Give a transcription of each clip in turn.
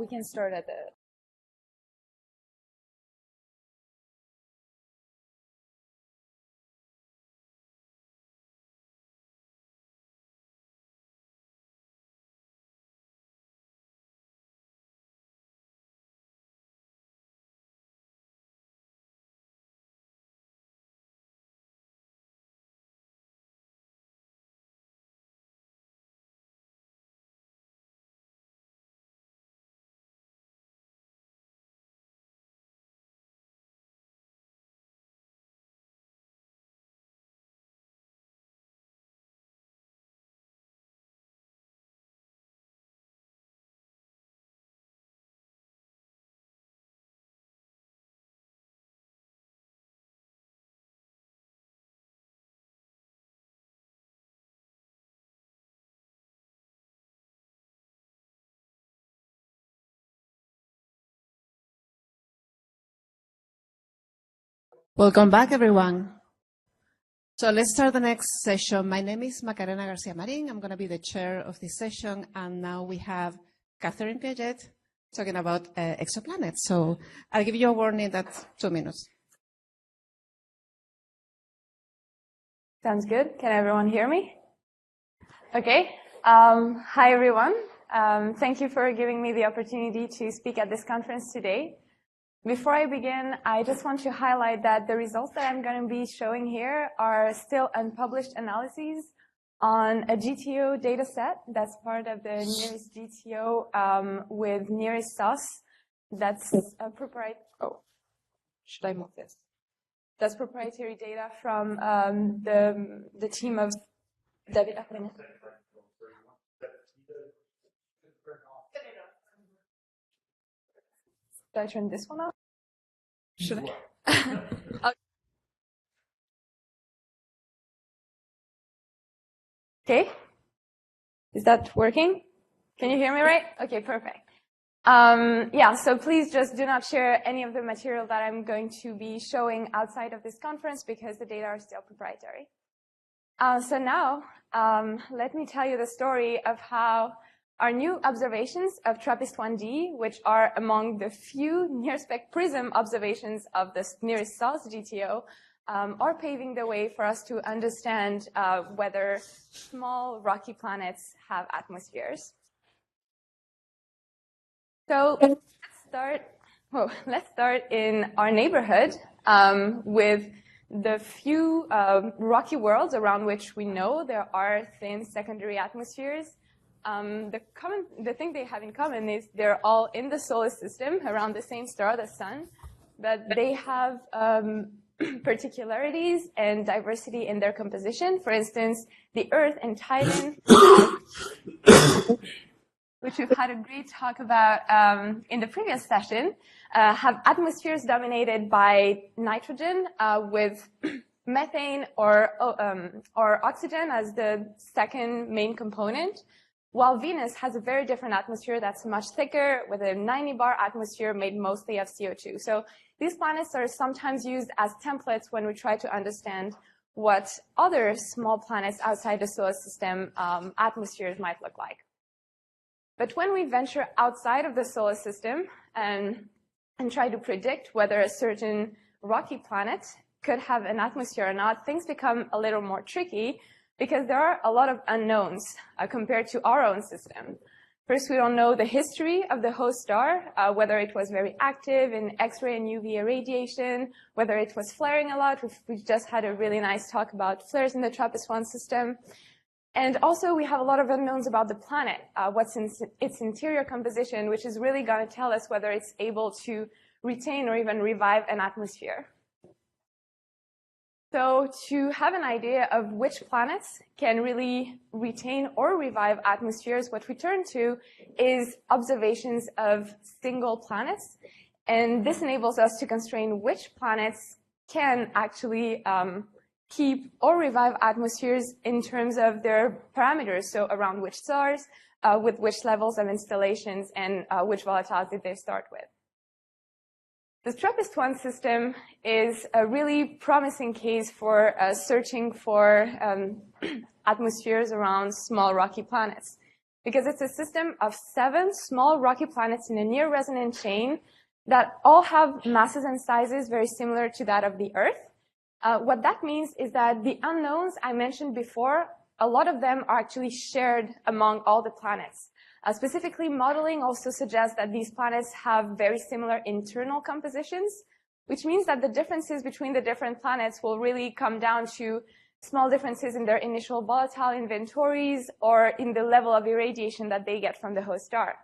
We can start at the... Welcome back, everyone. So let's start the next session. My name is Macarena Garcia Marin. I'm going to be the chair of this session. And now we have Catherine Piaget talking about exoplanets. So I'll give you a warning that's 2 minutes. Sounds good. Can everyone hear me? Okay. Hi, everyone. Thank you for giving me the opportunity to speak at this conference today. Before I begin, I just want to highlight that the results that I'm going to be showing here are still unpublished analyses on a GTO data set that's part of the nearest GTO with nearest SAS. That's a proprietary. Oh, should I move this? That's proprietary data from the team of David. Should I turn this one off? Should I? Okay. Is that working? Can you hear me right? Okay, perfect. Yeah, so please just do not share any of the material that I'm going to be showing outside of this conference because the data are still proprietary. So now, let me tell you the story of how our new observations of TRAPPIST-1d, which are among the few near-spec PRISM observations of the nearest SAS GTO, are paving the way for us to understand whether small rocky planets have atmospheres. So let's start in our neighborhood with the few rocky worlds around which we know there are thin secondary atmospheres. The thing they have in common is they're all in the solar system around the same star, the sun, but they have particularities and diversity in their composition. For instance, the Earth and Titan, which we've had a great talk about in the previous session, have atmospheres dominated by nitrogen with methane or oxygen as the second main component, while Venus has a very different atmosphere that's much thicker with a 90 bar atmosphere made mostly of CO2. So these planets are sometimes used as templates when we try to understand what other small planets outside the solar system atmospheres might look like. But when we venture outside of the solar system and try to predict whether a certain rocky planet could have an atmosphere or not, things become a little more tricky because there are a lot of unknowns compared to our own system. First, we don't know the history of the host star, whether it was very active in X-ray and UV irradiation, whether it was flaring a lot. We've just had a really nice talk about flares in the TRAPPIST-1 system. And also, we have a lot of unknowns about the planet, what's in its interior composition, which is really going to tell us whether it's able to retain or even revive an atmosphere. So to have an idea of which planets can really retain or revive atmospheres, what we turn to is observations of single planets. And this enables us to constrain which planets can actually keep or revive atmospheres in terms of their parameters, so around which stars, with which levels of installations, and which volatiles did they start with. The TRAPPIST-1 system is a really promising case for searching for atmospheres around small rocky planets. because it's a system of 7 small rocky planets in a near-resonant chain that all have masses and sizes very similar to that of the Earth. What that means is that the unknowns I mentioned before, a lot of them are actually shared among all the planets. Specifically, modeling also suggests that these planets have very similar internal compositions, which means that the differences between the different planets will really come down to small differences in their initial volatile inventories or in the level of irradiation that they get from the host star.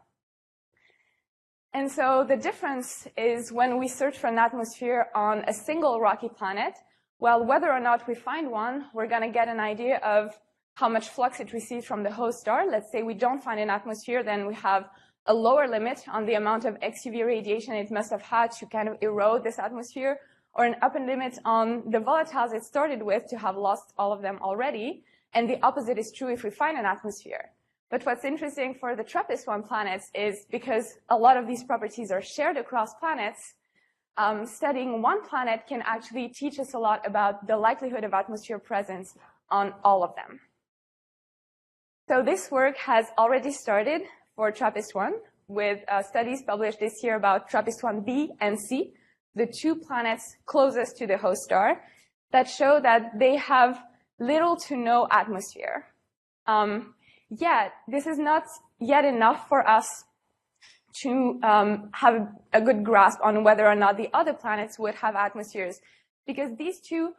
And so the difference is when we search for an atmosphere on a single rocky planet, well, whether or not we find one, we're going to get an idea of how much flux it receives from the host star. Let's say we don't find an atmosphere, then we have a lower limit on the amount of XUV radiation it must have had to kind of erode this atmosphere, or an upper limit on the volatiles it started with to have lost all of them already. And the opposite is true if we find an atmosphere. But what's interesting for the TRAPPIST-1 planets is because a lot of these properties are shared across planets, studying one planet can actually teach us a lot about the likelihood of atmosphere presence on all of them. So this work has already started for TRAPPIST-1 with studies published this year about TRAPPIST-1b and c, the 2 planets closest to the host star, that show that they have little to no atmosphere. Yet, this is not yet enough for us to have a good grasp on whether or not the other planets would have atmospheres, because these 2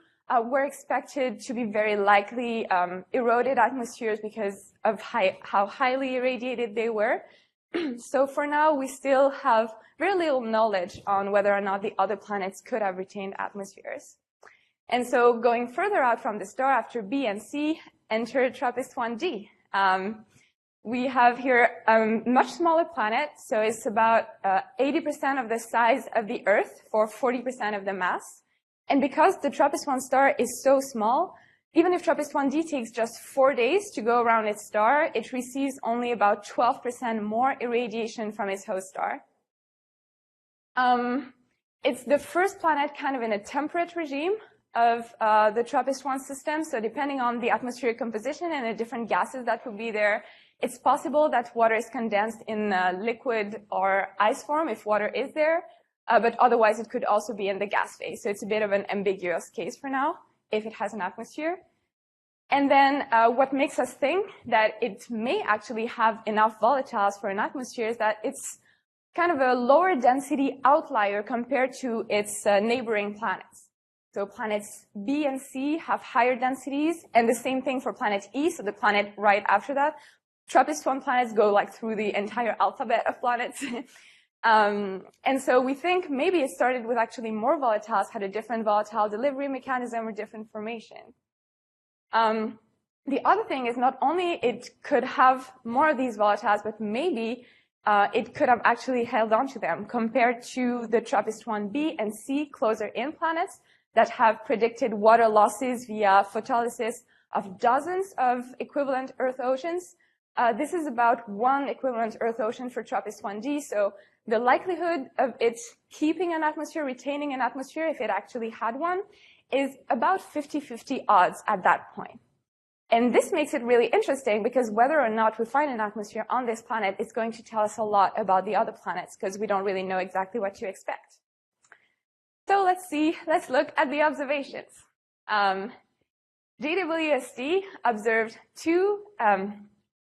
were expected to be very likely eroded atmospheres because of how highly irradiated they were. So for now, we still have very little knowledge on whether or not the other planets could have retained atmospheres. And so going further out from the star after B and C, enter TRAPPIST-1d. We have here a much smaller planet, so it's about 80% of the size of the Earth for 40% of the mass. And because the TRAPPIST-1 star is so small, even if TRAPPIST-1d takes just 4 days to go around its star, it receives only about 12% more irradiation from its host star. It's the first planet kind of in a temperate regime of the TRAPPIST-1 system. So depending on the atmospheric composition and the different gases that would be there, it's possible that water is condensed in liquid or ice form if water is there. But otherwise, it could also be in the gas phase. So it's a bit of an ambiguous case for now, if it has an atmosphere. And then what makes us think that it may actually have enough volatiles for an atmosphere is that it's kind of a lower density outlier compared to its neighboring planets. So planets B and C have higher densities, and the same thing for planet E, so the planet right after that. TRAPPIST-1 planets go like through the entire alphabet of planets. And so we think maybe it started with actually more volatiles, had a different volatile delivery mechanism or different formation. The other thing is not only it could have more of these volatiles, but maybe it could have actually held on to them compared to the TRAPPIST-1b and c closer in planets that have predicted water losses via photolysis of dozens of equivalent Earth oceans. This is about 1 equivalent Earth ocean for TRAPPIST-1d, so the likelihood of it keeping an atmosphere, retaining an atmosphere, if it actually had one, is about 50-50 odds at that point. And this makes it really interesting because whether or not we find an atmosphere on this planet is going to tell us a lot about the other planets because we don't really know exactly what to expect. So let's look at the observations. JWST observed 2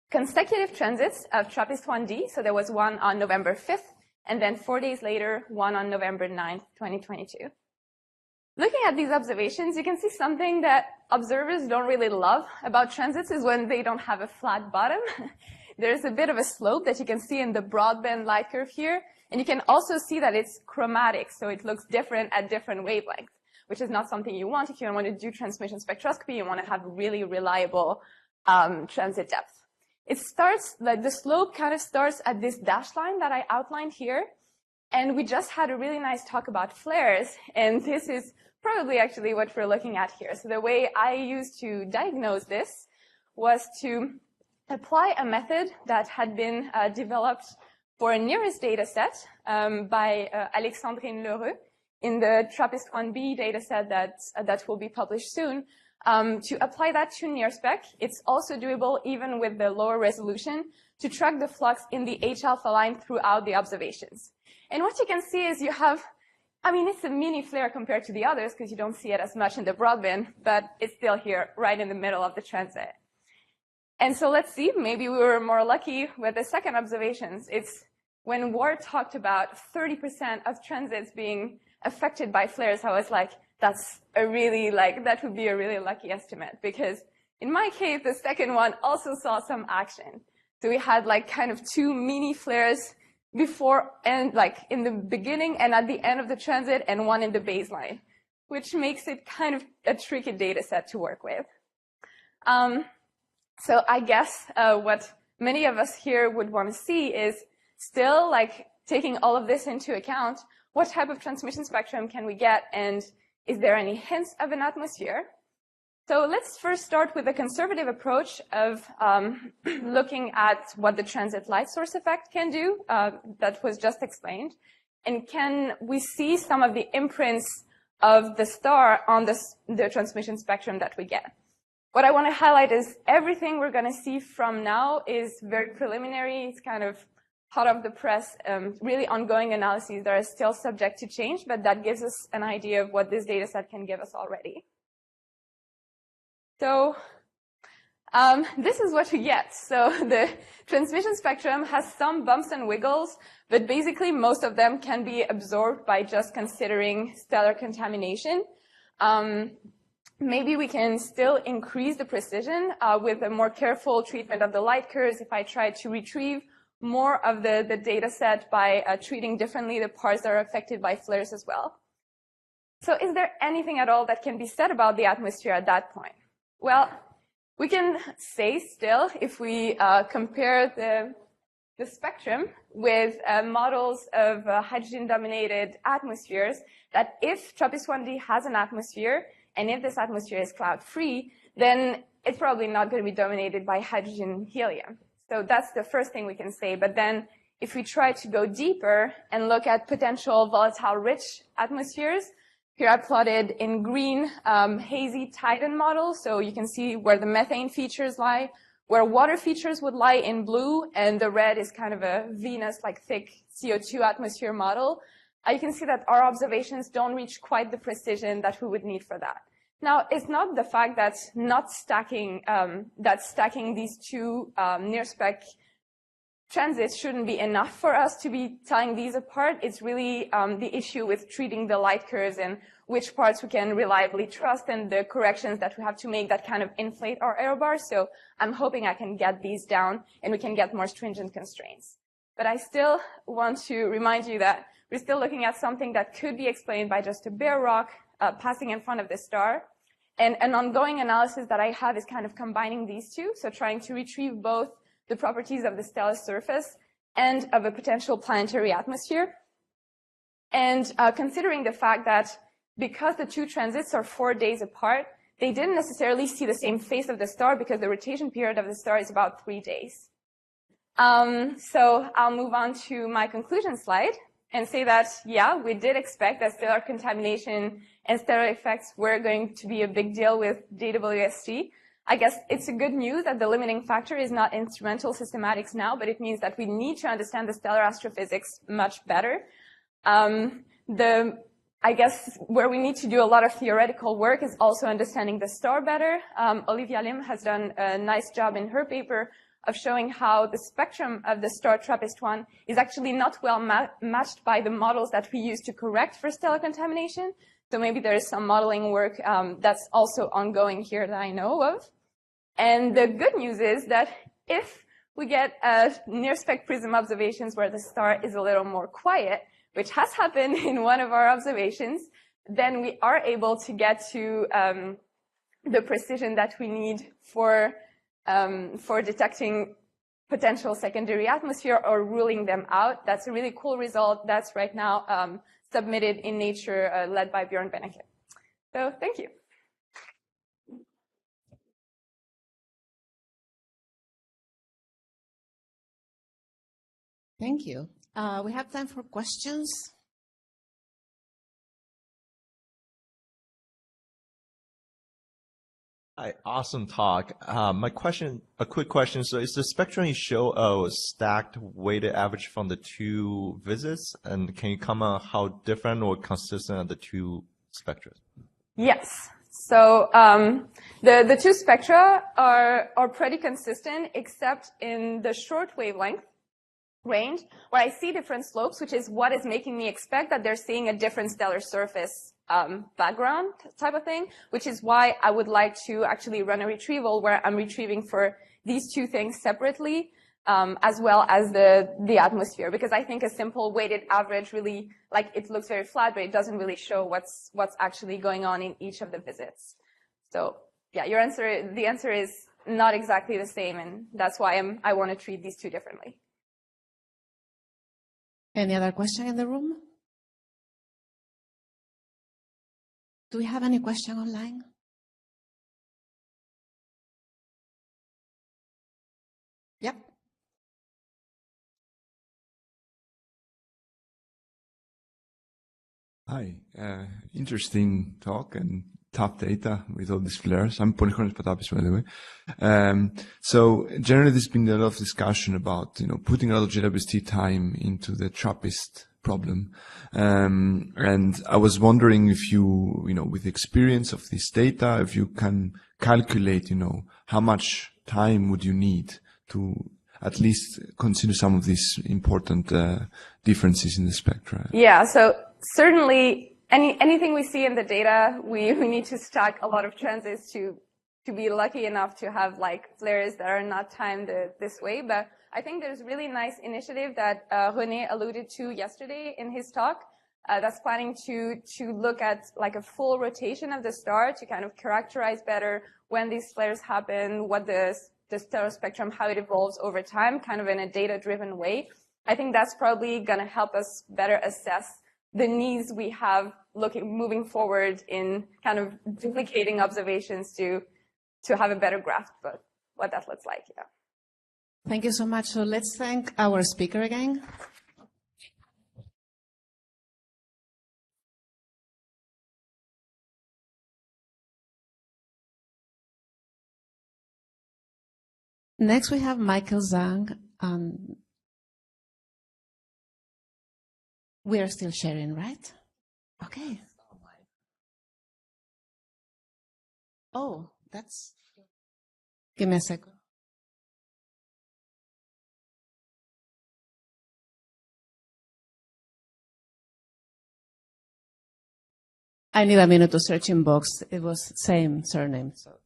consecutive transits of TRAPPIST-1d. So there was one on November 5th, and then 4 days later, one on November 9th, 2022. Looking at these observations, you can see something that observers don't really love about transits is when they don't have a flat bottom. There's a bit of a slope that you can see in the broadband light curve here. And you can also see that it's chromatic, so it looks different at different wavelengths, which is not something you want. If you want to do transmission spectroscopy, you want to have really reliable transit depth. It starts, like the slope kind of starts at this dashed line that I outlined here. And we just had a really nice talk about flares, and this is probably actually what we're looking at here. So the way I used to diagnose this was to apply a method that had been developed for a nearest data set by Alexandrine Lheureux in the TRAPPIST-1b data set that will be published soon. To apply that to near spec, it's also doable even with the lower resolution to track the flux in the H-alpha line throughout the observations. And what you can see is you have, I mean, it's a mini flare compared to the others because you don't see it as much in the broadband, but it's still here right in the middle of the transit. And so let's see, maybe we were more lucky with the second observations. It's when Ward talked about 30% of transits being affected by flares, I was like, that's a really, that would be a really lucky estimate, because in my case, the second one also saw some action. So we had kind of two mini flares before and in the beginning and at the end of the transit, and one in the baseline, which makes it kind of a tricky data set to work with. So I guess what many of us here would want to see is still taking all of this into account, what type of transmission spectrum can we get, and is there any hints of an atmosphere? So let's first start with a conservative approach of looking at what the transit light source effect can do, that was just explained. And can we see some of the imprints of the star on the transmission spectrum that we get? What I want to highlight is everything we're going to see from now is very preliminary. It's kind of hot off the press, really ongoing analyses that are still subject to change, but that gives us an idea of what this data set can give us already. So this is what we get. So the transmission spectrum has some bumps and wiggles, but basically most of them can be absorbed by just considering stellar contamination. Maybe we can still increase the precision with a more careful treatment of the light curves if I try to retrieve more of the data set by treating differently the parts that are affected by flares as well. So is there anything at all that can be said about the atmosphere at that point? Well, we can say still, if we compare the spectrum with models of hydrogen-dominated atmospheres, that if TRAPPIST-1d has an atmosphere, and if this atmosphere is cloud-free, then it's probably not going to be dominated by hydrogen helium. So that's the first thing we can say. But then if we try to go deeper and look at potential volatile-rich atmospheres, here I plotted in green hazy Titan model, so you can see where the methane features lie, where water features would lie in blue, and the red is kind of a Venus-like thick CO2 atmosphere model. You can see that our observations don't reach quite the precision that we would need for that. Now, it's not the fact that stacking these two near-spec transits shouldn't be enough for us to be telling these apart. It's really the issue with treating the light curves and which parts we can reliably trust and the corrections that we have to make that kind of inflate our error bars. So I'm hoping I can get these down and we can get more stringent constraints. But I still want to remind you that we're still looking at something that could be explained by just a bare rock passing in front of the star. And an ongoing analysis that I have is kind of combining these two, so trying to retrieve both the properties of the stellar surface and of a potential planetary atmosphere. And considering the fact that because the two transits are 4 days apart, they didn't necessarily see the same face of the star because the rotation period of the star is about 3 days. So I'll move on to my conclusion slide and say that, yeah, we did expect that stellar contamination and stellar effects were going to be a big deal with JWST. I guess it's a good news that the limiting factor is not instrumental systematics now, but it means that we need to understand the stellar astrophysics much better. I guess where we need to do a lot of theoretical work is also understanding the star better. Olivia Lim has done a nice job in her paper of showing how the spectrum of the star TRAPPIST-1 is actually not well matched by the models that we use to correct for stellar contamination. So maybe there is some modeling work that's also ongoing here that I know of. And the good news is that if we get near-spec prism observations where the star is a little more quiet, which has happened in one of our observations, then we are able to get to the precision that we need for detecting potential secondary atmosphere or ruling them out. That's a really cool result that's right now submitted in Nature, led by Björn Benneke. So thank you. Thank you. We have time for questions. Hi, awesome talk. My question, a quick question. So is the spectrum you show a stacked weighted average from the two visits? And can you comment how different or consistent are the two spectra? Yes. So the two spectra are pretty consistent, except in the short wavelength range, where I see different slopes, which is what is making me expect that they're seeing a different stellar surface background type of thing, which is why I would like to actually run a retrieval where I'm retrieving for these two things separately, as well as the atmosphere, because I think a simple weighted average really, like, it looks very flat, but it doesn't really show what's actually going on in each of the visits. So yeah, the answer is not exactly the same, and that's why I want to treat these two differently. Any other question in the room? Do we have any question online? Yep. Hi, interesting talk and tough data with all these flares. I'm Polychronis Patapis, by the way. So generally there's been a lot of discussion about, putting a lot of JWST time into the TRAPPIST problem. And I was wondering if you, with experience of this data, if you can calculate, how much time would you need to at least consider some of these important differences in the spectra? Yeah, so certainly anything we see in the data, we need to stack a lot of transits to be lucky enough to have like flares that are not timed this way. But I think there's a really nice initiative that René alluded to yesterday in his talk that's planning to look at like a full rotation of the star to kind of characterize better when these flares happen, what the stellar spectrum, how it evolves over time, kind of in a data-driven way. I think that's probably going to help us better assess the needs we have moving forward in kind of duplicating observations to have a better grasp of what that looks like. Yeah. Thank you so much. So let's thank our speaker again. Next, we have Michael Zhang. We are still sharing, right? Okay. Oh, that's... Give me a second. I need a minute to search in box. It was same surname. So.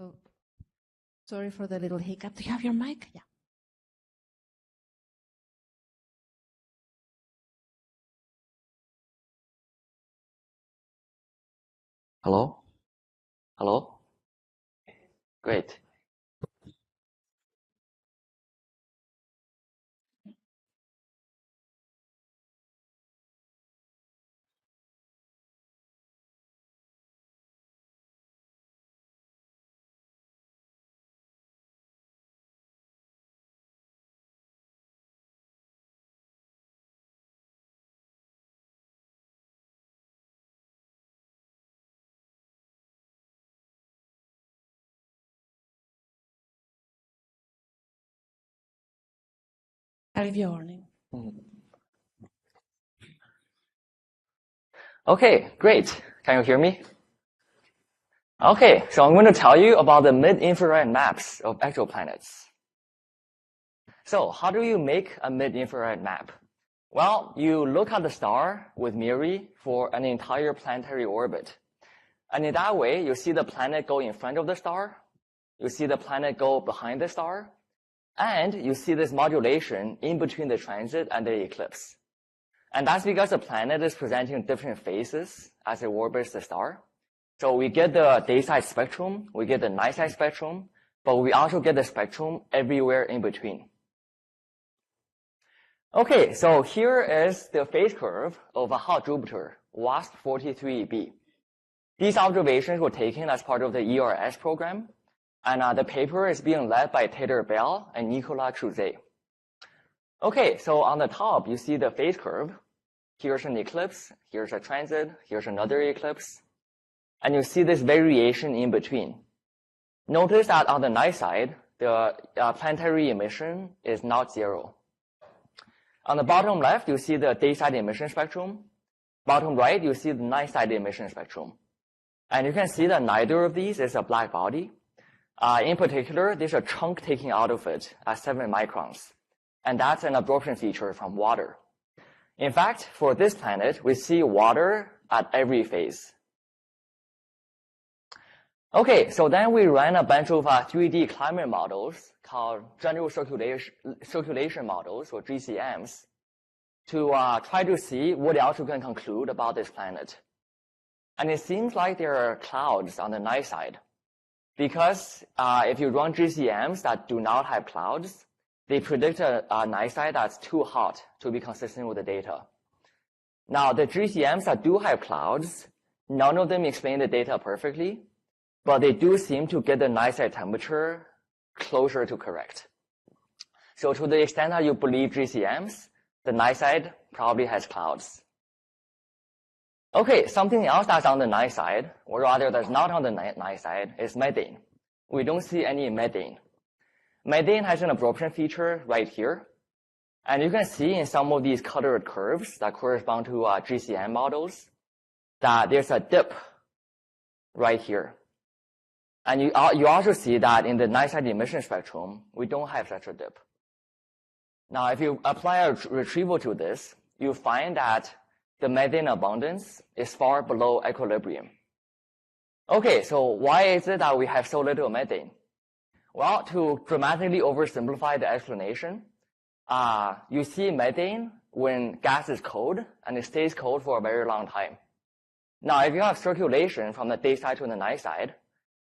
Oh, sorry for the little hiccup. Do you have your mic? Yeah. Hello? Hello? Great. I'll leave you warning. Okay, great. Can you hear me? Okay, so I'm going to tell you about the mid-infrared maps of exoplanets. So how do you make a mid-infrared map? Well, you look at the star with MIRI for an entire planetary orbit. And in that way, you see the planet go in front of the star, you see the planet go behind the star, and you see this modulation in between the transit and the eclipse. And that's because the planet is presenting different phases as it orbits the star. So we get the day-side spectrum, we get the night-side spectrum, but we also get the spectrum everywhere in between. Okay, so here is the phase curve of a hot Jupiter, WST 43b. These observations were taken as part of the ERS program, and the paper is being led by Taylor Bell and Nicolas Cruzet. Okay, so on the top, you see the phase curve. Here's an eclipse, here's a transit, here's another eclipse. And you see this variation in between. Notice that on the night side, the planetary emission is not zero. On the bottom left, you see the day-side emission spectrum. Bottom right, you see the night-side emission spectrum. And you can see that neither of these is a black body. In particular, there's a chunk taken out of it at 7 microns. And that's an absorption feature from water. In fact, for this planet, we see water at every phase. Okay, so then we ran a bunch of 3D climate models called general circulation models, or GCMs, to try to see what else we can conclude about this planet. And it seems like there are clouds on the night side, because if you run GCMs that do not have clouds, they predict a night side that's too hot to be consistent with the data. Now, the GCMs that do have clouds, none of them explain the data perfectly, but they do seem to get the night side temperature closer to correct. So to the extent that you believe GCMs, the night side probably has clouds. Okay, something else that's on the night side, or rather that's not on the night side, is methane. We don't see any methane. Methane has an absorption feature right here. And you can see in some of these colored curves that correspond to GCM models that there's a dip right here. And you also see that in the night-side emission spectrum, we don't have such a dip. Now, if you apply a retrieval to this, you find that the methane abundance is far below equilibrium. Okay, so why is it that we have so little methane? Well, to dramatically oversimplify the explanation, you see methane when gas is cold, and it stays cold for a very long time. Now, if you have circulation from the day side to the night side,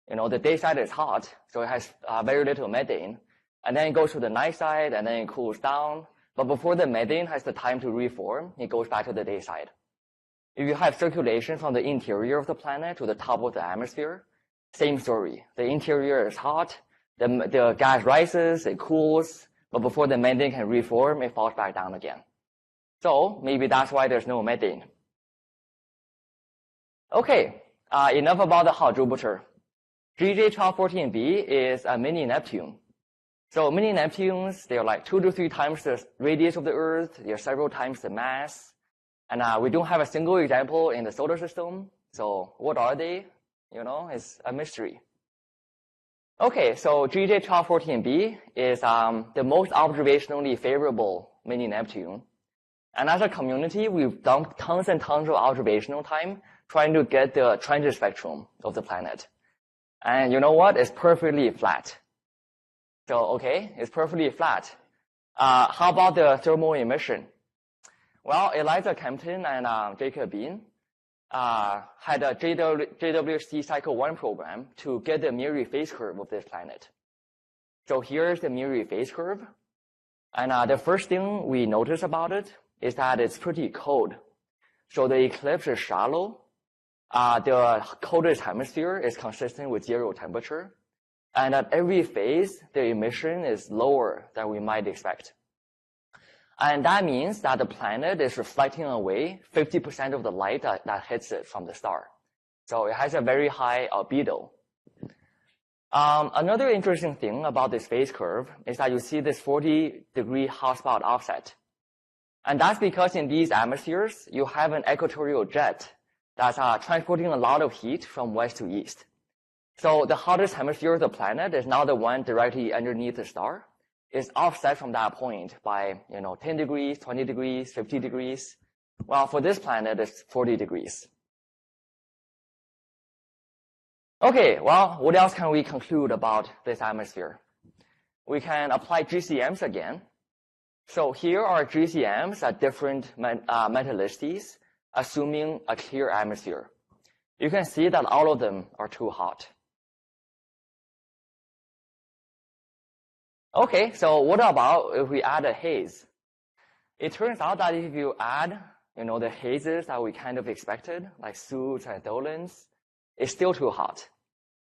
the day side is hot, so it has very little methane, and then it goes to the night side, and then it cools down. But before the methane has the time to reform, it goes back to the day side. If you have circulation from the interior of the planet to the top of the atmosphere, same story. The interior is hot, the gas rises, it cools, but before the methane can reform, it falls back down again. So maybe that's why there's no methane. Okay, enough about the hot Jupiter. GJ1214b is a mini Neptune. So mini Neptunes, they're like 2 to 3 times the radius of the Earth. They're several times the mass. And we don't have a single example in the solar system. So what are they? It's a mystery. Okay, so GJ1214b is the most observationally favorable mini Neptune. And as a community, we've dumped tons and tons of observational time trying to get the transit spectrum of the planet. And you know what? It's perfectly flat. So, okay, it's perfectly flat. How about the thermal emission? Well, Eliza Kempton and Jacob Bean had a JWST Cycle 1 program to get the MIRI phase curve of this planet. So here's the MIRI phase curve. And the first thing we notice about it is that it's pretty cold. So the eclipse is shallow. The coldest hemisphere is consistent with 0 temperature. And at every phase, the emission is lower than we might expect. And that means that the planet is reflecting away 50% of the light that hits it from the star. So it has a very high albedo. Another interesting thing about this phase curve is that you see this 40-degree hotspot offset. And that's because in these atmospheres, you have an equatorial jet that's transporting a lot of heat from west to east. So the hottest hemisphere of the planet is not the one directly underneath the star. is offset from that point by, 10 degrees, 20 degrees, 50 degrees. Well, for this planet, it's 40 degrees. Okay, well, what else can we conclude about this atmosphere? We can apply GCMs again. So here are GCMs at different metallicities, assuming a clear atmosphere. You can see that all of them are too hot. Okay, so what about if we add a haze? It turns out that if you add, the hazes that we kind of expected, like soot and dolins, it's still too hot.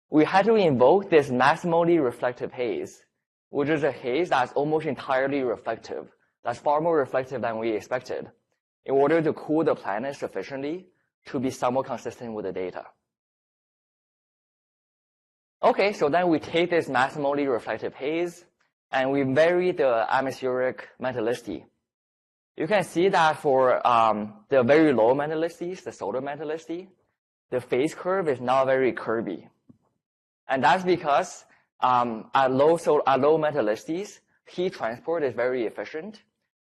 We had to invoke this maximally reflective haze, which is a haze that's almost entirely reflective. That's far more reflective than we expected, in order to cool the planet sufficiently to be somewhat consistent with the data. Okay, so then we take this maximally reflective haze, and we vary the atmospheric metallicity. You can see that for the very low metallicities, the solar metallicity, the phase curve is not very curvy. And that's because at low metallicities, heat transport is very efficient.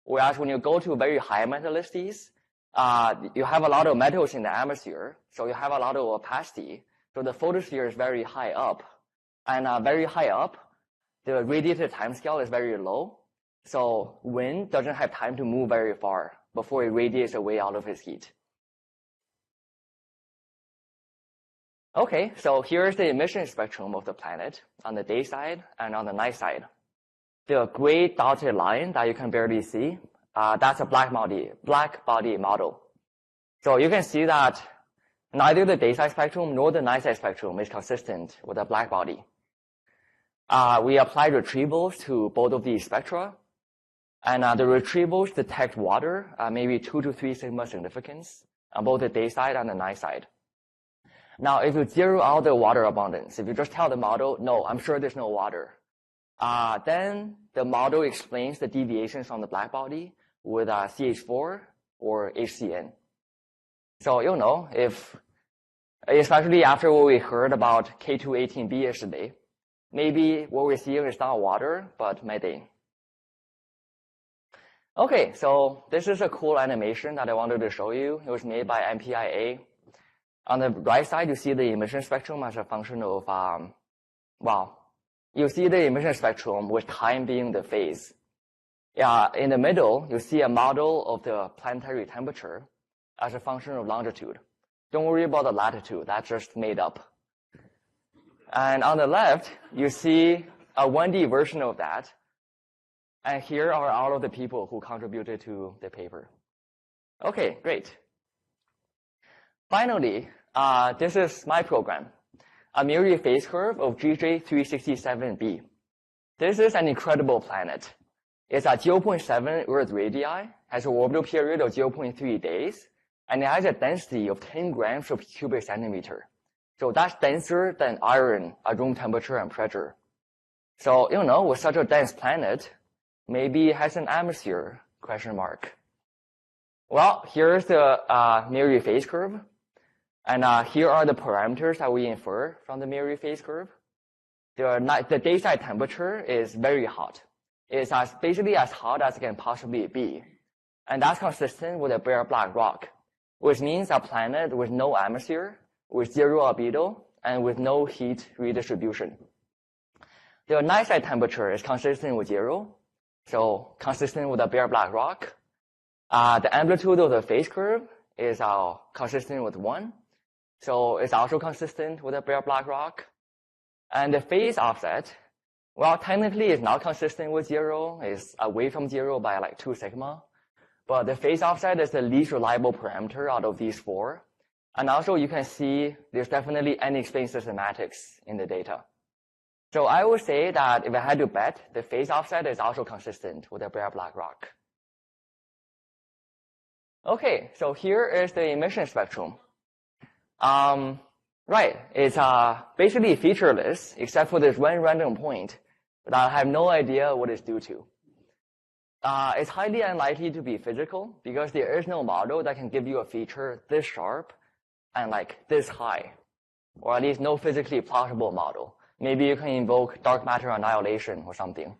Whereas when you go to very high metallicities, you have a lot of metals in the atmosphere, so you have a lot of opacity. So the photosphere is very high up. And very high up, the radiative timescale is very low. So wind doesn't have time to move very far before it radiates away all of its heat. Okay, so here's the emission spectrum of the planet on the day side and on the night side. The gray dotted line that you can barely see, that's a black body model. So you can see that neither the day side spectrum nor the night side spectrum is consistent with a black body. We applied retrievals to both of these spectra, and the retrievals detect water, maybe 2 to 3 sigma significance on both the day side and the night side. Now, if you zero out the water abundance, if you just tell the model, no, I'm sure there's no water, then the model explains the deviations from the black body with CH4 or HCN. So, especially after what we heard about K218b yesterday, maybe what we're seeing is not water, but methane. Okay, so this is a cool animation that I wanted to show you. It was made by MPIA. On the right side, you see the emission spectrum as a function of, you see the emission spectrum with time being the phase. In the middle, you see a model of the planetary temperature as a function of longitude. Don't worry about the latitude, that's just made up. And on the left, you see a 1D version of that. And here are all of the people who contributed to the paper. Okay, great. Finally, this is my program, a Miri phase curve of GJ367b. This is an incredible planet. It's at 0.7 Earth radii, has an orbital period of 0.3 days, and it has a density of 10 grams per cubic centimeter. So that's denser than iron at room temperature and pressure. So, with such a dense planet, maybe it has an atmosphere, ? Well, here's the Miri phase curve. And here are the parameters that we infer from the Miri phase curve. The day side temperature is very hot. It's basically as hot as it can possibly be. And that's consistent with a bare black rock, which means a planet with no atmosphere, with 0 albedo, and with no heat redistribution. The night side temperature is consistent with 0, so consistent with a bare black rock. The amplitude of the phase curve is consistent with 1, so it's also consistent with a bare black rock. And the phase offset, well, technically it's not consistent with 0. It's away from 0 by like 2 sigma. But the phase offset is the least reliable parameter out of these 4. And also you can see there's definitely unexplained systematics in the data. So I would say that if I had to bet, the phase offset is also consistent with a bare black rock. Okay, so here is the emission spectrum. Right, it's basically featureless, except for this one random point that I have no idea what it's due to. It's highly unlikely to be physical because there is no model that can give you a feature this sharp and like this high, or at least no physically plausible model. Maybe you can invoke dark matter annihilation or something.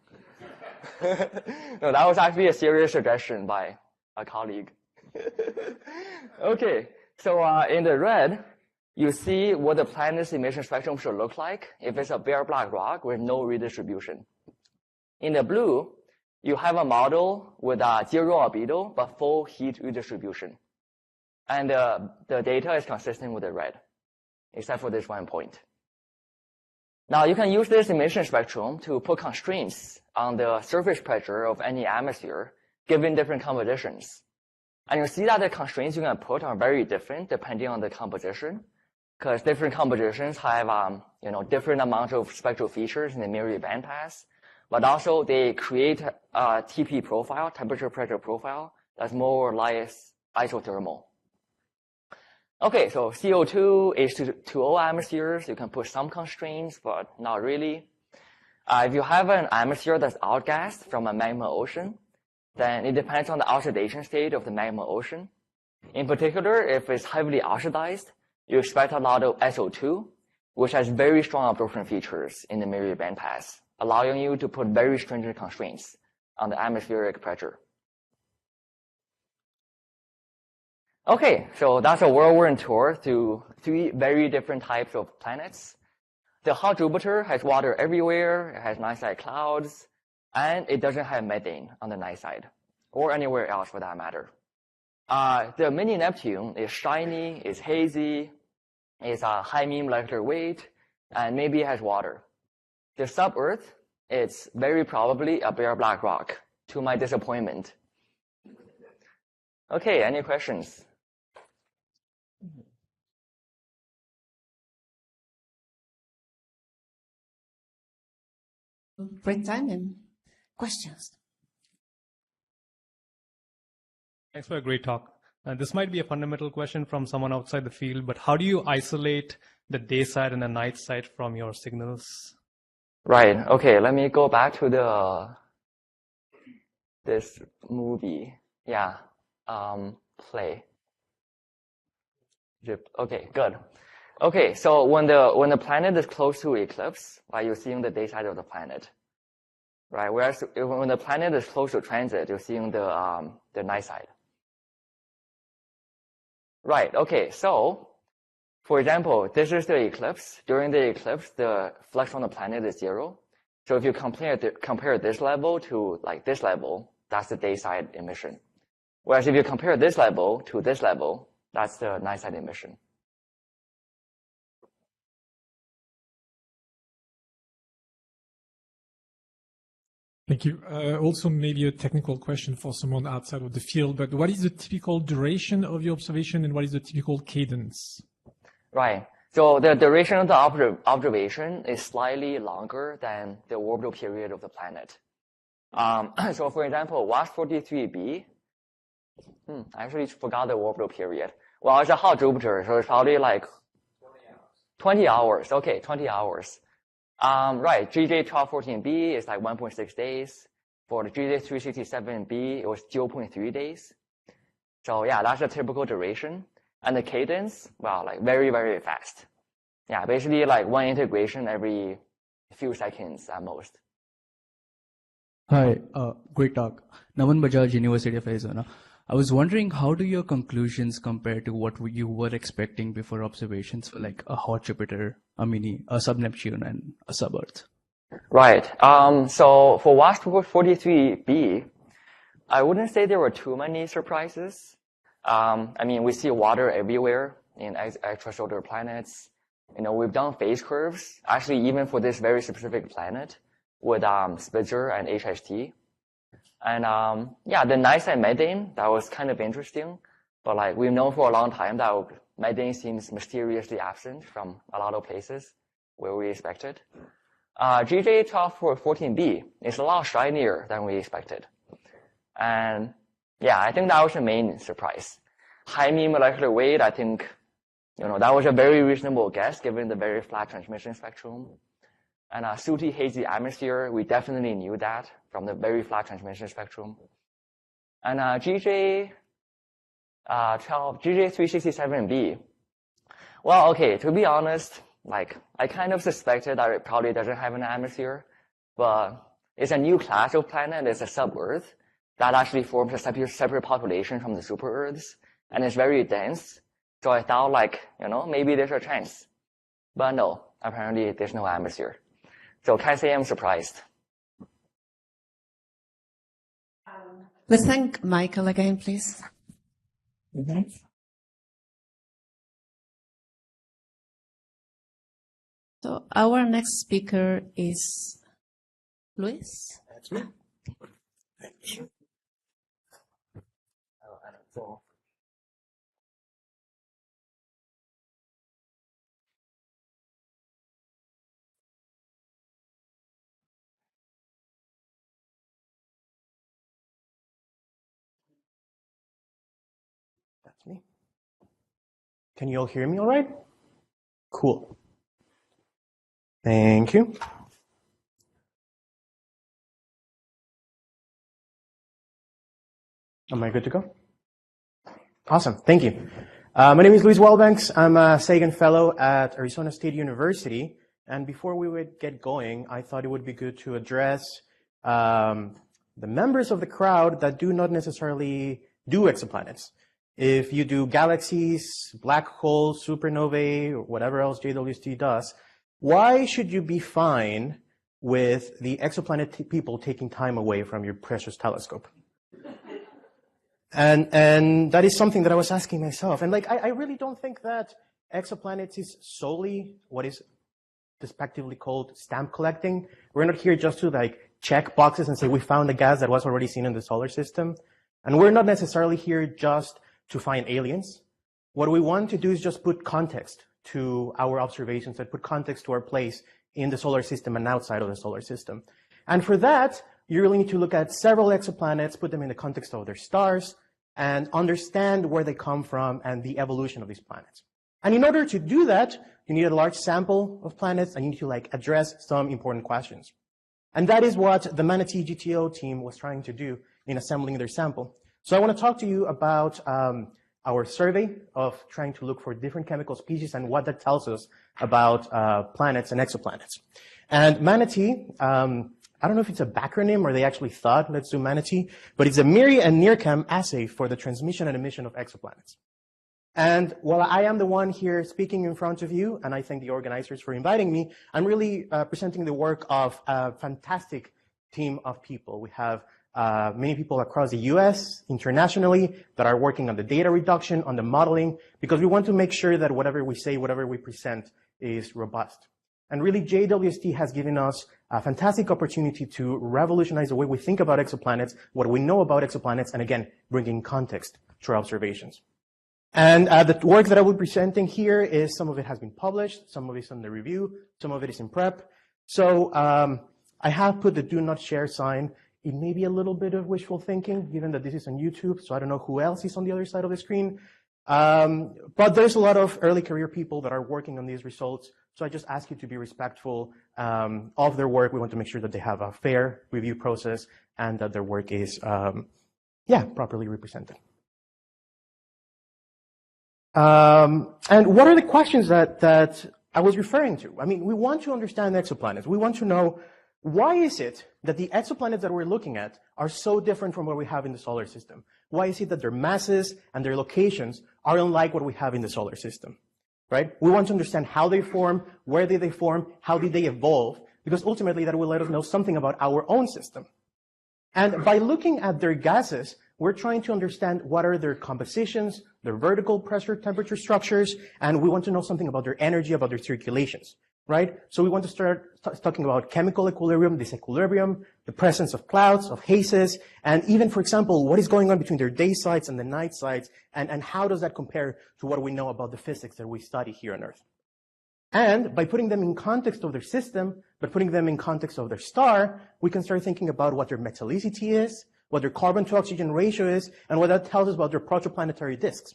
No, that was actually a serious suggestion by a colleague. Okay, so in the red, you see what the planet's emission spectrum should look like if it's a bare black rock with no redistribution. In the blue, you have a model with zero albedo but full heat redistribution. And the data is consistent with the red, except for this one point. Now you can use this emission spectrum to put constraints on the surface pressure of any atmosphere given different compositions. And you see that the constraints you can put are very different depending on the composition, because different compositions have different amounts of spectral features in the Miriam bandpass, but also they create a TP profile, temperature pressure profile, that's more or less isothermal. Okay, so CO2, H2O atmospheres, you can put some constraints, but not really. If you have an atmosphere that's outgassed from a magma ocean, then it depends on the oxidation state of the magma ocean. In particular, if it's heavily oxidized, you expect a lot of SO2, which has very strong absorption features in the Miriam bandpass, allowing you to put very stringent constraints on the atmospheric pressure. Okay, so that's a whirlwind tour through 3 very different types of planets. The hot Jupiter has water everywhere, it has night side clouds, and it doesn't have methane on the night side, or anywhere else for that matter. The mini Neptune is shiny, is hazy, is a high mean molecular weight, and maybe it has water. The sub-Earth, it's very probably a bare black rock, to my disappointment. Okay, any questions? Great timing. Questions? Thanks for a great talk. This might be a fundamental question from someone outside the field, but how do you isolate the day side and the night side from your signals? Right. Okay, let me go back to this movie. Yeah. Play. Okay, good. Okay, so when the planet is close to eclipse, right, you're seeing the day side of the planet, right? Whereas when the planet is close to transit, you're seeing the night side. Right. Okay. So, for example, this is the eclipse. During the eclipse, the flux on the planet is 0. So if you compare this level to like this level, that's the day side emission. Whereas if you compare this level to this level, that's the night side emission. Thank you. Also, maybe a technical question for someone outside of the field, but what is the typical duration of your observation and what is the typical cadence? Right. So the duration of the observation is slightly longer than the orbital period of the planet. So for example, WASP-43b, I actually forgot the orbital period. Well, it's a hot Jupiter, so it's probably like 20 hours. Okay, 20 hours. Right, GJ1214b is like 1.6 days. For the GJ367b, it was 0.3 days. So yeah, that's the typical duration. And the cadence, well, like very, very fast. Yeah, basically like one integration every few seconds at most. Hi, great talk. Naman Bajaj, University of Arizona. I was wondering, how do your conclusions compare to what you were expecting before observations for like a hot Jupiter, a sub-Neptune, and a sub-Earth? Right. So for WASP-43b, I wouldn't say there were too many surprises. We see water everywhere in extrasolar planets. We've done phase curves, actually even for this very specific planet with Spitzer and HST. And the night side methane, that was kind of interesting. But like we've known for a long time that methane seems mysteriously absent from a lot of places where we expected. GJ1214b is a lot shinier than we expected. And yeah, I think that was the main surprise. High mean molecular weight, I think, that was a very reasonable guess given the very flat transmission spectrum. And sooty hazy atmosphere, we definitely knew that from the very flat transmission spectrum. And GJ367b, well, okay, to be honest, like I kind of suspected that it probably doesn't have an atmosphere, but It's a new class of planet. It's a sub-Earth that actually forms a separate population from the super-Earths, and it's very dense. So I thought, like, maybe there's a chance. But no, apparently there's no atmosphere. So can't say I'm surprised. Let's thank Michael again, please. Mm-hmm. So our next speaker is Luis. That's me. Thank you. That's me. Can you all hear me all right? Cool. Thank you. Am I good to go? Awesome. Thank you. My name is Luis Wellbanks. I'm a Sagan Fellow at Arizona State University. And before we would get going, I thought it would be good to address the members of the crowd that do not necessarily do exoplanets. If you do galaxies, black holes, supernovae, or whatever else JWST does, why should you be fine with the exoplanet people taking time away from your precious telescope? And that is something that I was asking myself. And like, I really don't think that exoplanets is solely what is despectively called stamp collecting. We're not here just to like check boxes and say we found a gas that was already seen in the solar system. And we're not necessarily here just to find aliens. What we want to do is just put context to our observations and put context to our place in the solar system and outside of the solar system. And for that, you really need to look at several exoplanets, put them in the context of their stars, and understand where they come from and the evolution of these planets. And in order to do that, you need a large sample of planets and you need to like address some important questions. And that is what the Manatee GTO team was trying to do in assembling their sample. So I want to talk to you about our survey of trying to look for different chemical species and what that tells us about planets and exoplanets. And Manatee, I don't know if it's a backronym or they actually thought, let's do Manatee, but it's a MIRI and NIRCam assay for the transmission and emission of exoplanets. And while I am the one here speaking in front of you, and I thank the organizers for inviting me, I'm really presenting the work of a fantastic team of people. We have many people across the US, internationally, that are working on the data reduction, on the modeling, because we want to make sure that whatever we say, whatever we present is robust. And really, JWST has given us a fantastic opportunity to revolutionize the way we think about exoplanets, what we know about exoplanets, and again, bringing context to our observations. And the work that I will be presenting here is some of it has been published, some of it is under review, some of it is in prep. So I have put the do not share sign. It may be a little bit of wishful thinking, given that this is on YouTube, so I don't know who else is on the other side of the screen. But there's a lot of early career people that are working on these results. So I just ask you to be respectful of their work. We want to make sure that they have a fair review process and that their work is, properly represented. And what are the questions that I was referring to? I mean, we want to understand exoplanets. We want to know, why is it that the exoplanets that we're looking at are so different from what we have in the solar system? Why is it that their masses and their locations are unlike what we have in the solar system? Right? We want to understand how they form, where did they form, how did they evolve, because ultimately that will let us know something about our own system. And by looking at their gases, we're trying to understand what are their compositions, their vertical pressure temperature structures, and we want to know something about their energy, about their circulations, right? So we want to start talking about chemical equilibrium, disequilibrium, the presence of clouds, of hazes, and even, for example, what is going on between their day sides and the night sides, and how does that compare to what we know about the physics that we study here on Earth. And by putting them in context of their system, but putting them in context of their star, we can start thinking about what their metallicity is, what their carbon to oxygen ratio is, and what that tells us about their protoplanetary disks,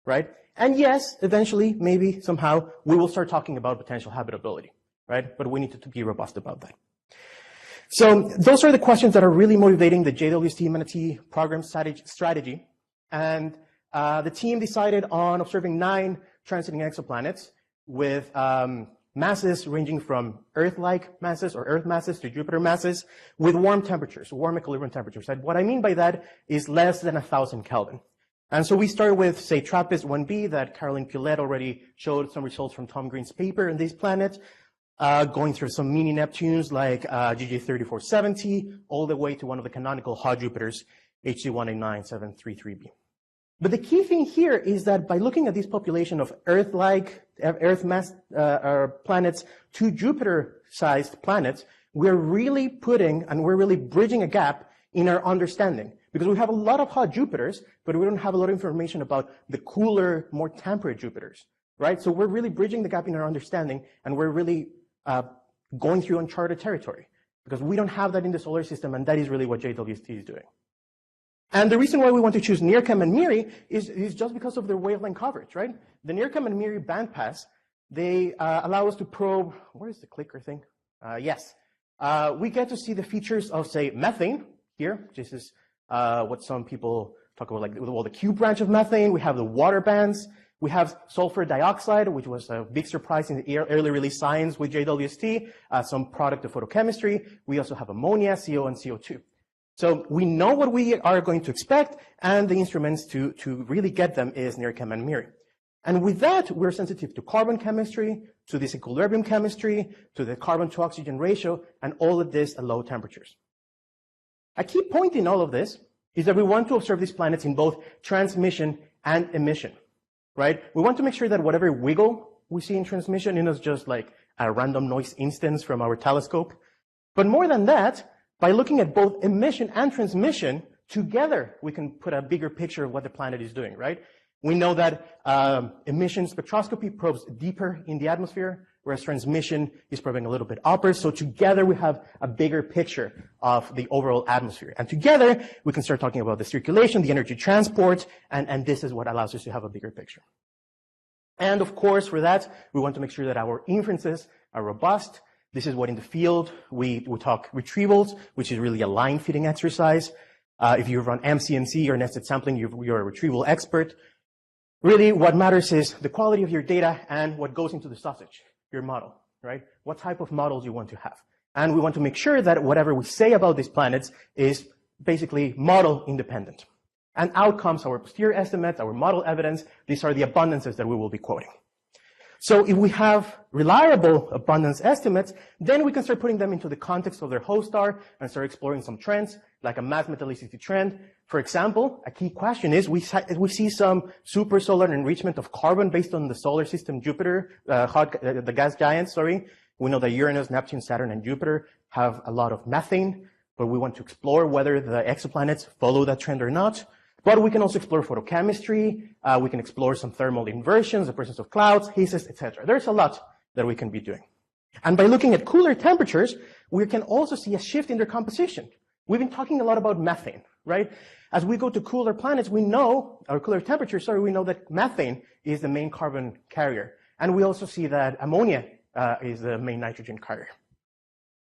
right? And yes, eventually, maybe, somehow, we will start talking about potential habitability, right? But we need to be robust about that. So those are the questions that are really motivating the JWST Manatee program strategy. And the team decided on observing 9 transiting exoplanets with masses ranging from Earth-like masses or Earth masses to Jupiter masses with warm temperatures, warm equilibrium temperatures. And what I mean by that is less than 1,000 Kelvin. And so we start with, say, TRAPPIST-1b that Caroline Pullet already showed some results from Tom Green's paper in these planets, going through some mini Neptunes like GJ3470, all the way to one of the canonical hot Jupiters, HC 189733b. But the key thing here is that by looking at this population of Earth-like, Earth-mass planets to Jupiter-sized planets, we're really bridging a gap in our understanding. Because we have a lot of hot Jupiters, but we don't have a lot of information about the cooler, more temperate Jupiters, right? So we're really bridging the gap in our understanding, and we're really going through uncharted territory. Because we don't have that in the solar system, and that is really what JWST is doing. And the reason why we want to choose NIRCam and MIRI is just because of their wavelength coverage, right? The NIRCam and MIRI bandpass, they allow us to probe, where is the clicker thing? Yes. We get to see the features of, say, methane here. This is what some people talk about, like the Q branch of methane. We have the water bands. We have sulfur dioxide, which was a big surprise in the early release science with JWST, some product of photochemistry. We also have ammonia, CO, and CO2. So we know what we are going to expect, and the instruments to really get them is NIRCam and MIRI. And with that, we're sensitive to carbon chemistry, to this equilibrium chemistry, to the carbon-to-oxygen ratio, and all of this at low temperatures. A key point in all of this is that we want to observe these planets in both transmission and emission, right? We want to make sure that whatever wiggle we see in transmission is not just like a random noise instance from our telescope. But more than that, by looking at both emission and transmission, together we can put a bigger picture of what the planet is doing, right? We know that emission spectroscopy probes deeper in the atmosphere, whereas transmission is probing a little bit upper. So together we have a bigger picture of the overall atmosphere. And together we can start talking about the circulation, the energy transport, and this is what allows us to have a bigger picture. And of course, for that, we want to make sure that our inferences are robust. This is what in the field we talk retrievals, which is really a line fitting exercise. If you run MCMC or nested sampling, you're a retrieval expert. Really, what matters is the quality of your data and what goes into the sausage, your model, right? What type of models you want to have. And we want to make sure that whatever we say about these planets is basically model independent. And outcomes, our posterior estimates, our model evidence, these are the abundances that we will be quoting. So if we have reliable abundance estimates, then we can start putting them into the context of their host star and start exploring some trends, like a mass metallicity trend. For example, a key question is we see some super solar enrichment of carbon based on the solar system Jupiter, the gas giants, sorry. We know that Uranus, Neptune, Saturn, and Jupiter have a lot of methane, but we want to explore whether the exoplanets follow that trend or not. But we can also explore photochemistry. We can explore some thermal inversions, the presence of clouds, hazes, etc. There's a lot that we can be doing. And by looking at cooler temperatures, we can also see a shift in their composition. We've been talking a lot about methane, right? As we go to cooler planets, we know, or cooler temperatures, sorry, we know that methane is the main carbon carrier. And we also see that ammonia is the main nitrogen carrier.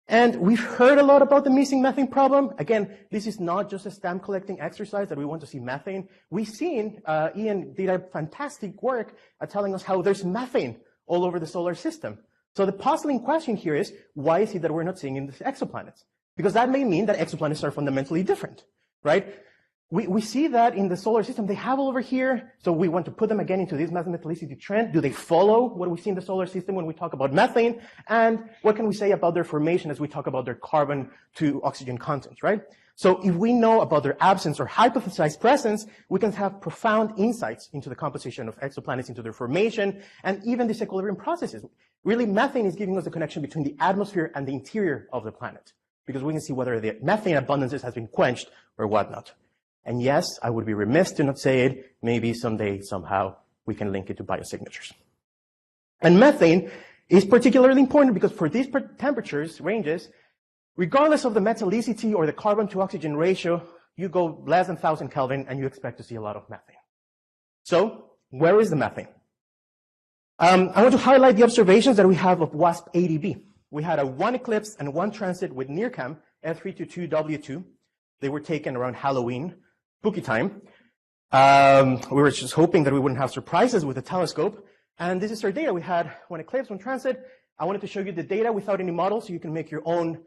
And we've heard a lot about the missing methane problem. Again, this is not just a stamp collecting exercise that we want to see methane. We've seen, Ian did a fantastic work at telling us how there's methane all over the solar system. So the puzzling question here is, why is it that we're not seeing in the exoplanets? Because that may mean that exoplanets are fundamentally different, right? We see that in the solar system, they have all over here, so we want to put them again into this mass metallicity trend. Do they follow what we see in the solar system when we talk about methane? And what can we say about their formation as we talk about their carbon to oxygen content, right? So if we know about their absence or hypothesized presence, we can have profound insights into the composition of exoplanets, into their formation, and even these equilibrium processes. Really, methane is giving us the connection between the atmosphere and the interior of the planet, because we can see whether the methane abundances has been quenched or whatnot. And yes, I would be remiss to not say it. Maybe someday, somehow, we can link it to biosignatures. And methane is particularly important because for these temperatures ranges, regardless of the metallicity or the carbon to oxygen ratio, you go less than 1,000 Kelvin and you expect to see a lot of methane. So, where is the methane? I want to highlight the observations that we have of WASP-80b. We had a 1 eclipse and 1 transit with NIRCam, F322W2. They were taken around Halloween, spooky time. We were just hoping that we wouldn't have surprises with the telescope. And this is our data. We had 1 eclipse, 1 transit, I wanted to show you the data without any models so you can make your own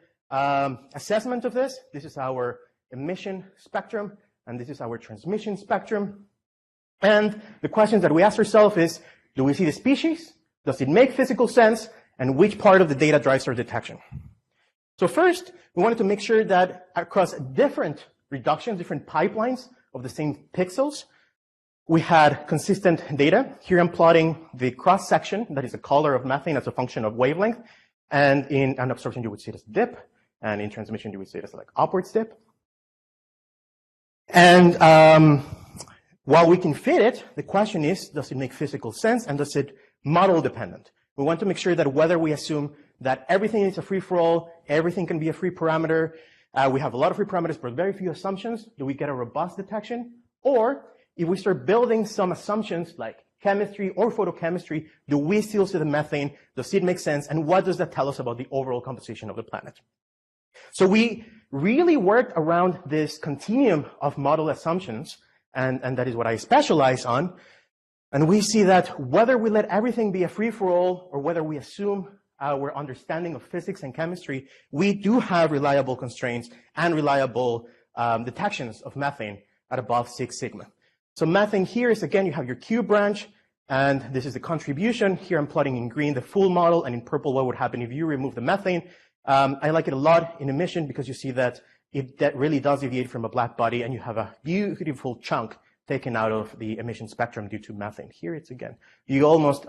assessment of this. This is our emission spectrum, and this is our transmission spectrum. And the questions that we ask ourselves is, do we see the species? Does it make physical sense? And which part of the data drives our detection? So first, we wanted to make sure that across different reductions, different pipelines of the same pixels, we had consistent data. Here I'm plotting the cross-section, that is the color of methane as a function of wavelength. And in an absorption, you would see it as a dip. And in transmission, you would see it as like upwards dip. And while we can fit it, the question is, does it make physical sense? And does it model dependent? We want to make sure that whether we assume that everything is a free-for-all, everything can be a free parameter, we have a lot of free parameters but very few assumptions, do we get a robust detection? Or if we start building some assumptions like chemistry or photochemistry, do we still see the methane? Does it make sense? And what does that tell us about the overall composition of the planet? So we really worked around this continuum of model assumptions, and that is what I specialize on. And we see that whether we let everything be a free-for-all or whether we assume our understanding of physics and chemistry, we do have reliable constraints and reliable detections of methane at above 6 sigma. So methane here is, again, you have your Q branch, and this is the contribution. Here I'm plotting in green the full model, and in purple what would happen if you remove the methane. I like it a lot in emission because you see that that really does deviate from a black body, and you have a beautiful chunk taken out of the emission spectrum due to methane. Here it's again. You almost,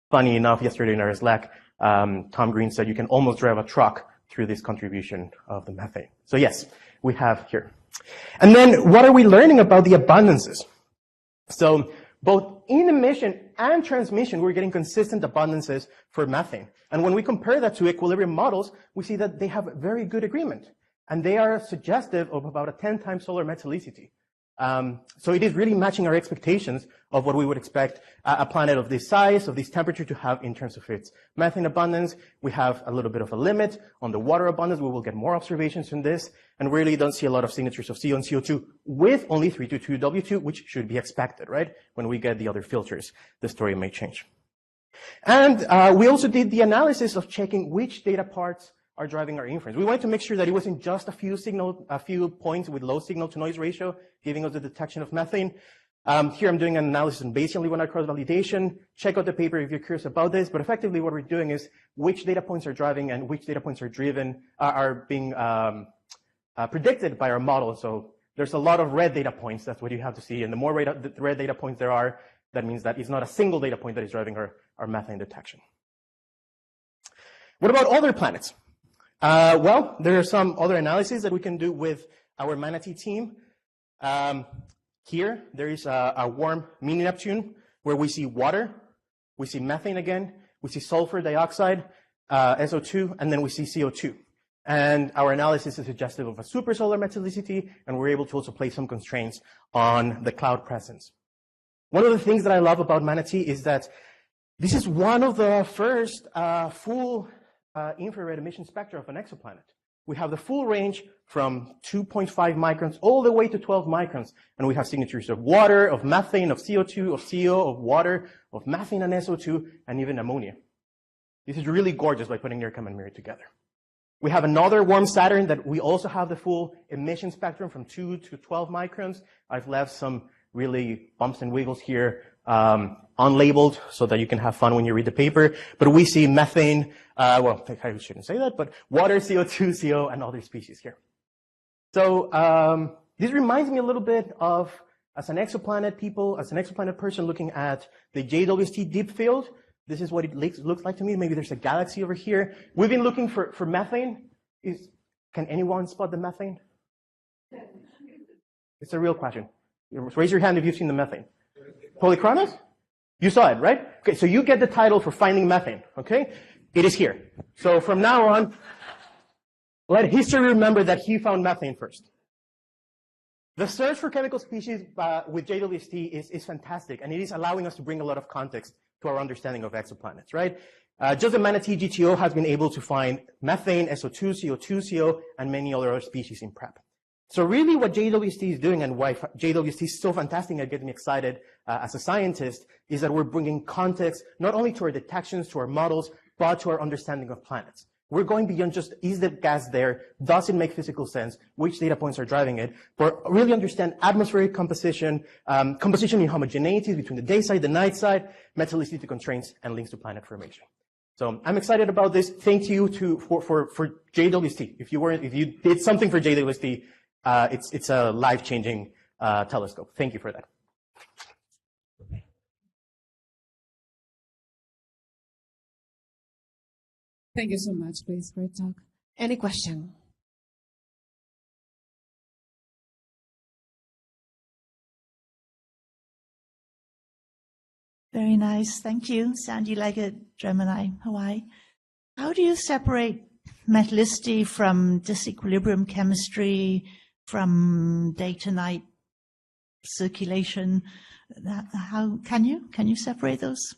funny enough, yesterday in our Slack, Tom Green said you can almost drive a truck through this contribution of the methane. So yes, we have here. And then what are we learning about the abundances? So both in emission and transmission, we're getting consistent abundances for methane. And when we compare that to equilibrium models, we see that they have very good agreement. And they are suggestive of about a 10 times solar metallicity. So it is really matching our expectations of what we would expect a planet of this size, of this temperature to have in terms of its methane abundance. We have a little bit of a limit on the water abundance. We will get more observations from this. And we really don't see a lot of signatures of CO and CO2 with only 322W2, which should be expected, right? When we get the other filters, the story may change. And we also did the analysis of checking which data parts are driving our inference. We wanted to make sure that it wasn't just a few points with low signal to noise ratio giving us the detection of methane. Here I'm doing an analysis on Bayesian Leeuwenhoek cross-validation. Check out the paper if you're curious about this. But effectively, what we're doing is which data points are driving and which data points are driven are being predicted by our model. So there's a lot of red data points. That's what you have to see. And the more red data points there are, that means that it's not a single data point that is driving our methane detection. What about other planets? Well, there are some other analyses that we can do with our Manatee team. Here, there is a warm mini Neptune where we see water, we see methane again, we see sulfur dioxide, SO2, and then we see CO2. And our analysis is suggestive of a supersolar metallicity, and we're able to also place some constraints on the cloud presence. One of the things that I love about Manatee is that this is one of the first full infrared emission spectra of an exoplanet. We have the full range from 2.5 microns all the way to 12 microns. And we have signatures of water, of methane, of CO2, of CO, of water, of methane and SO2, and even ammonia. This is really gorgeous by putting NIRCam and MIRI together. We have another warm Saturn that we also have the full emission spectrum from 2 to 12 microns. I've left some really bumps and wiggles here unlabeled so that you can have fun when you read the paper. But we see methane, well, I shouldn't say that, but water, CO2, CO, and other species here. So this reminds me a little bit of, as an exoplanet person looking at the JWST deep field. This is what it looks like to me. Maybe there's a galaxy over here. We've been looking for methane. Can anyone spot the methane? It's a real question. Raise your hand if you've seen the methane. Polychronos? You saw it, right? Okay, so you get the title for finding methane, okay? It is here. So from now on, let history remember that he found methane first. The search for chemical species with JWST is fantastic, and it is allowing us to bring a lot of context to our understanding of exoplanets, right? Just the Manatee GTO has been able to find methane, SO2, CO2, CO, and many other species in PrEP. So really what JWST is doing and why JWST is so fantastic and gets me excited as a scientist is that we're bringing context not only to our detections, to our models, but to our understanding of planets. We're going beyond just, is the gas there? Does it make physical sense? Which data points are driving it? But really understand atmospheric composition, composition in homogeneities between the day side, the night side, metallicity constraints, and links to planet formation. So I'm excited about this. Thank you for JWST. If you did something for JWST, it's a life-changing telescope. Thank you for that. Thank you so much, please. Great talk. Any question? Very nice. Thank you. Sandy Leggett, Gemini, Hawaii. How do you separate metallicity from disequilibrium chemistry, from day to night circulation? How can you separate those?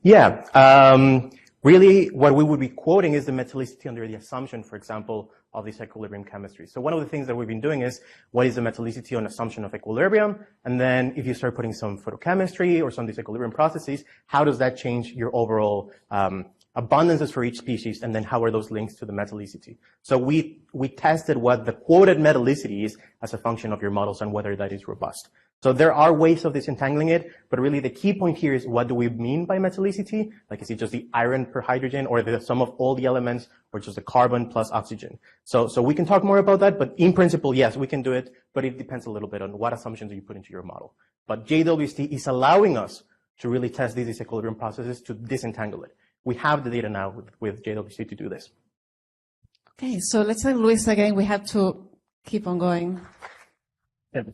Yeah. Really, what we would be quoting is the metallicity under the assumption, for example, of this equilibrium chemistry. So one of the things that we've been doing is, what is the metallicity on assumption of equilibrium? And then if you start putting some photochemistry or some disequilibrium processes, how does that change your overall abundances for each species? And then how are those links to the metallicity? So we tested what the quoted metallicity is as a function of your models and whether that is robust. So there are ways of disentangling it, but really the key point here is, what do we mean by metallicity? Like, is it just the iron per hydrogen, or the sum of all the elements, or just the carbon plus oxygen? So we can talk more about that, but in principle, yes, we can do it, but it depends a little bit on what assumptions you put into your model. But JWST is allowing us to really test these disequilibrium processes to disentangle it. We have the data now with JWST to do this. Okay, so let's thank Luis again. We have to keep on going. Yeah.